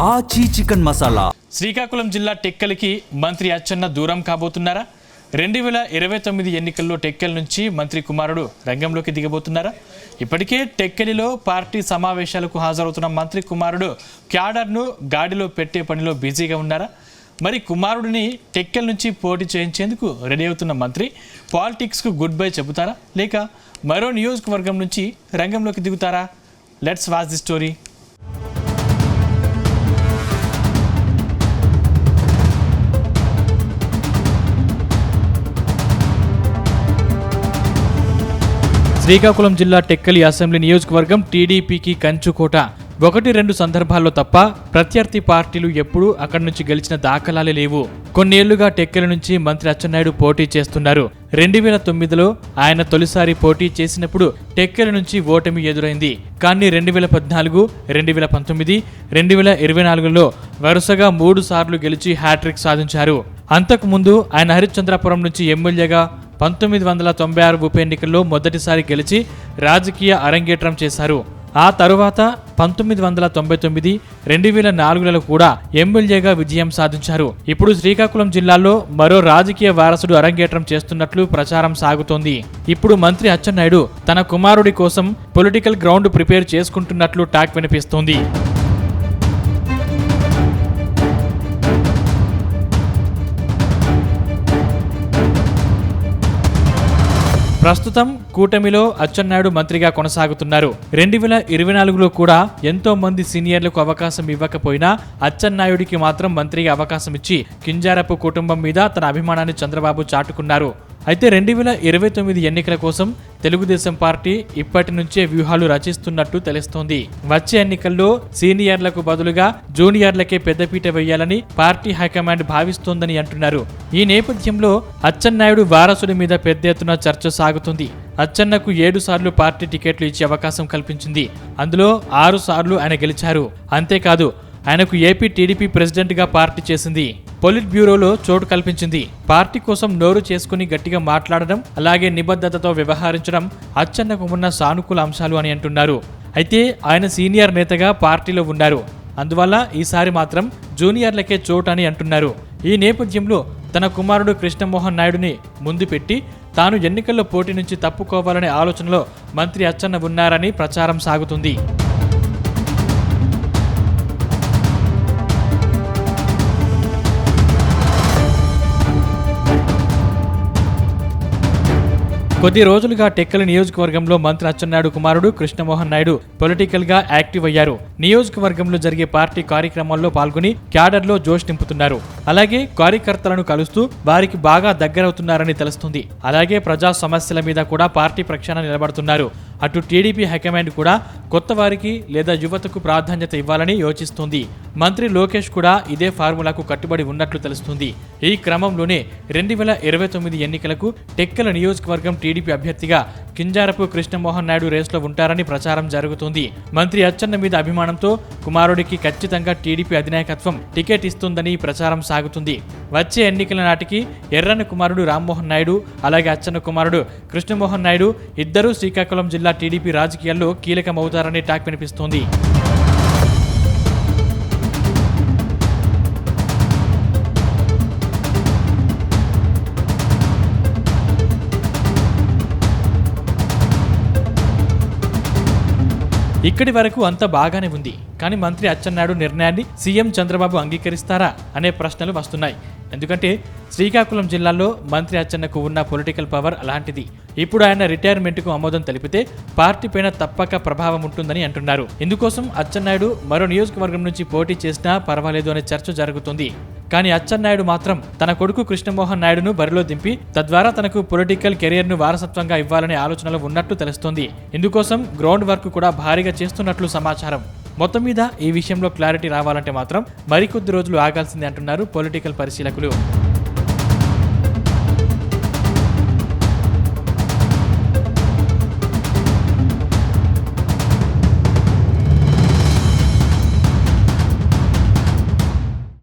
ఆచి చికెన్ మసాలా. శ్రీకాకుళం జిల్లా టెక్కలికి మంత్రి అచ్చెన్న దూరం కాబోతున్నారా? 2029 ఎన్నికల్లో టెక్కల్ నుంచి మంత్రి కుమారుడు రంగంలోకి దిగబోతున్నారా? ఇప్పటికే టెక్కలిలో పార్టీ సమావేశాలకు హాజరవుతున్న మంత్రి కుమారుడు క్యాడర్ను గాడిలో పెట్టే పనిలో బిజీగా ఉన్నారా? మరి కుమారుడిని టెక్కల్ నుంచి పోటీ చేయించేందుకు రెడీ అవుతున్న మంత్రి పాలిటిక్స్కు గుడ్ బై చెబుతారా, లేక మరో నియోజకవర్గం నుంచి రంగంలోకి దిగుతారా? Let's watch the story. Srikakulam జిల్లా టెక్కలి అసెంబ్లీ నియోజకవర్గం టీడీపీకి కంచుకోట. 1-2 సందర్భాల్లో తప్ప ప్రత్యర్థి పార్టీలు ఎప్పుడూ అక్కడి నుంచి గెలిచిన దాఖలాలే లేవు. కొన్నేళ్లుగా టెక్కలి నుంచి మంత్రి అచ్చెన్నాయుడు పోటీ చేస్తున్నారు. 2009లో ఆయన తొలిసారి పోటీ చేసినప్పుడు టెక్కలి నుంచి ఓటమి ఎదురైంది. కానీ 2014, 2019, 2024లో వరుసగా 3 సార్లు గెలిచి హ్యాట్రిక్ సాధించారు. అంతకుముందు ఆయన హరిశ్చంద్రాపురం నుంచి ఎమ్మెల్యేగా 1996 ఉప ఎన్నికల్లో మొదటిసారి గెలిచి రాజకీయ అరంగేట్రం చేశారు. ఆ తరువాత 1999, 2004లలో కూడా ఎమ్మెల్యేగా విజయం సాధించారు. ఇప్పుడు శ్రీకాకుళం జిల్లాలో మరో రాజకీయ వారసుడు అరంగేట్రం చేస్తున్నట్లు ప్రచారం సాగుతోంది. ఇప్పుడు మంత్రి అచ్చెన్నాయుడు తన కుమారుడి కోసం పొలిటికల్ గ్రౌండ్ ప్రిపేర్ చేసుకుంటున్నట్లు టాక్ వినిపిస్తోంది. ప్రస్తుతం కూటమిలో అచ్చెన్నాయుడు మంత్రిగా కొనసాగుతున్నారు. 2024లో కూడా ఎంతో మంది సీనియర్లకు అవకాశం ఇవ్వకపోయినా అచ్చెన్నాయుడికి మాత్రం మంత్రిగా అవకాశం ఇచ్చి కింజారపు కుటుంబం మీద తన అభిమానాన్ని చంద్రబాబు చాటుకున్నారు. అయితే 2029 ఎన్నికల కోసం తెలుగుదేశం పార్టీ ఇప్పటి నుంచే వ్యూహాలు రచిస్తున్నట్టు తెలుస్తోంది. వచ్చే ఎన్నికల్లో సీనియర్లకు బదులుగా జూనియర్లకే పెద్దపీట వేయాలని పార్టీ హైకమాండ్ భావిస్తోందని అంటున్నారు. ఈ నేపథ్యంలో అచ్చెన్నాయుడు వారసుడి మీద పెద్ద ఎత్తున చర్చ సాగుతుంది. అచ్చెన్నకు 7 సార్లు పార్టీ టికెట్లు ఇచ్చే అవకాశం కల్పించింది. అందులో 6 సార్లు ఆయన గెలిచారు. అంతేకాదు, ఆయనకు ఏపీ టీడీపీ ప్రెసిడెంట్ గా పార్టీ చేసింది. పొలిట్ బ్యూరోలో చోటు కల్పించింది. పార్టీ కోసం నోరు చేసుకుని గట్టిగా మాట్లాడడం, అలాగే నిబద్ధతతో వ్యవహరించడం అచ్చెన్నకు ఉన్న సానుకూల అంశాలు అని అంటున్నారు. అయితే ఆయన సీనియర్ నేతగా పార్టీలో ఉన్నారు. అందువల్ల ఈసారి మాత్రం జూనియర్లకే చోటు అని అంటున్నారు. ఈ నేపథ్యంలో తన కుమారుడు కృష్ణమోహన్ నాయుడుని ముందు పెట్టి తాను ఎన్నికల్లో పోటీ నుంచి తప్పుకోవాలనే ఆలోచనలో మంత్రి అచ్చెన్న ఉన్నారని ప్రచారం సాగుతుంది. కొద్ది రోజులుగా టెక్కలి నియోజకవర్గంలో మంత్రి అచ్చెన్నాయుడు కుమారుడు కృష్ణమోహన్ నాయుడు పొలిటికల్ గా యాక్టివ్ అయ్యారు. నియోజకవర్గంలో జరిగే పార్టీ కార్యక్రమాల్లో పాల్గొని క్యాడర్లో జోష్ నింపుతున్నారు. అలాగే కార్యకర్తలను కలుస్తూ వారికి బాగా దగ్గరవుతున్నారని తెలుస్తుంది. అలాగే ప్రజా సమస్యల మీద కూడా పార్టీ పక్షాన నిలబడుతున్నారు. అటు టీడీపీ హైకమాండ్ కూడా కొత్త వారికి లేదా యువతకు ప్రాధాన్యత ఇవ్వాలని యోచిస్తోంది. మంత్రి లోకేష్ కూడా ఇదే ఫార్ములాకు కట్టుబడి ఉన్నట్లు తెలుస్తుంది. ఈ క్రమంలోనే 2029 ఎన్నికలకు టెక్కల నియోజకవర్గం టీడీపీ అభ్యర్థిగా కింజారపు కృష్ణమోహన్ నాయుడు రేసులో ఉంటారని ప్రచారం జరుగుతుంది. మంత్రి అచ్చెన్న మీద అభిమానంతో కుమారుడికి ఖచ్చితంగా టీడీపీ అధినాయకత్వం టికెట్ ఇస్తుందని ప్రచారం సాగుతుంది. వచ్చే ఎన్నికల నాటికి ఎర్రన్న కుమారుడు రామ్మోహన్ నాయుడు, అలాగే అచ్చెన్న కుమారుడు కృష్ణమోహన్ నాయుడు ఇద్దరూ శ్రీకాకుళం జిల్లా టీడీపీ రాజకీయాల్లో కీలకమవుతారని టాక్ వినిపిస్తోంది. ఇక్కడి వరకు అంతా బాగానే ఉంది. కానీ మంత్రి అచ్చెన్నాయుడు నిర్ణయాన్ని సీఎం చంద్రబాబు అంగీకరిస్తారా అనే ప్రశ్నలు వస్తున్నాయి. ఎందుకంటే శ్రీకాకుళం జిల్లాలో మంత్రి అచ్చెన్నకు ఉన్న పొలిటికల్ పవర్ అలాంటిది. ఇప్పుడు ఆయన రిటైర్మెంట్కు ఆమోదం తెలిపితే పార్టీ పైన తప్పక ప్రభావం ఉంటుందని అంటున్నారు. ఇందుకోసం అచ్చెన్నాయుడు మరో నియోజకవర్గం నుంచి పోటీ చేసినా పర్వాలేదు అనే చర్చ జరుగుతుంది. కానీ అచ్చెన్నాయుడు మాత్రం తన కొడుకు కృష్ణమోహన్ నాయుడును బరిలో దింపి తద్వారా తనకు పొలిటికల్ కెరియర్ను వారసత్వంగా ఇవ్వాలనే ఆలోచనలో ఉన్నట్టు తెలుస్తోంది. ఇందుకోసం గ్రౌండ్ వర్క్ కూడా భారీగా చేస్తున్నట్లు సమాచారం. మొత్తం మీద ఈ విషయంలో క్లారిటీ రావాలంటే మాత్రం మరికొద్ది రోజులు ఆగాల్సిందే అంటున్నారు పొలిటికల్ పరిశీలకులు.